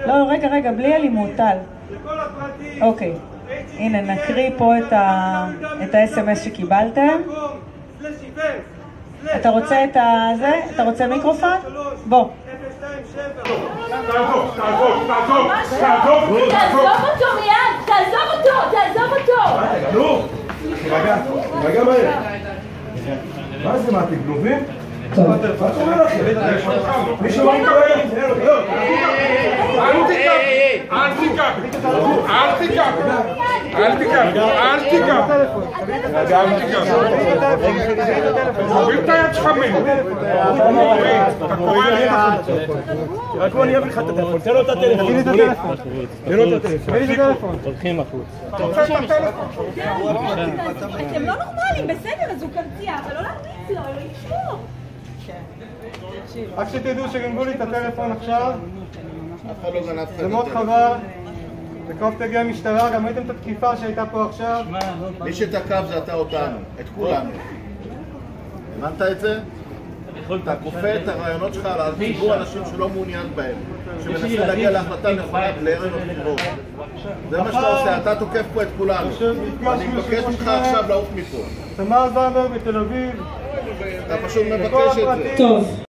לא, רגע, בלי אלימות, טל. אוקיי. הנה, נקריא פה את ה-SMS שקיבלתם. אתה רוצה את זה? אתה רוצה מיקרופון? בוא. תעזוב אותו מיד! תעזוב אותו! נו! רגע מהר. מה זה, מה, אתם גנובים? מה קורה לכם? מישהו מה קורה לכם? אל תיקח! תוריד את היד שלך ממנו. אתה קורא לי את רק בוא אני אביא לך את הטלפון, תן לו את הטלפון. תן לו את הטלפון. הולכים החוץ. אתה רוצה את הטלפון? אתם לא נורמלים, בסדר, אז הוא קרצייה, אבל לא להכניס לו, אלוהים ישמור. רק שתדעו שגנבו לי את הטלפון עכשיו, זה מאוד חבל. בקרוב תגיע המשטרה, גם ראיתם את התקיפה שהייתה פה עכשיו. מי שתקף זה אתה אותנו, את כולנו. הבנת את זה? אתה כופה את הרעיונות שלך על ציבור אנשים שלא מעוניין בהם, שמנסה להגיע להחלטה נכונה לערב הבחירות. זה מה שאתה עושה, אתה תוקף פה את כולנו. אני מבקש ממך עכשיו לעוף מפה. תמר זנדברג בתל אביב. אתה פשוט מבקש את זה. טוב.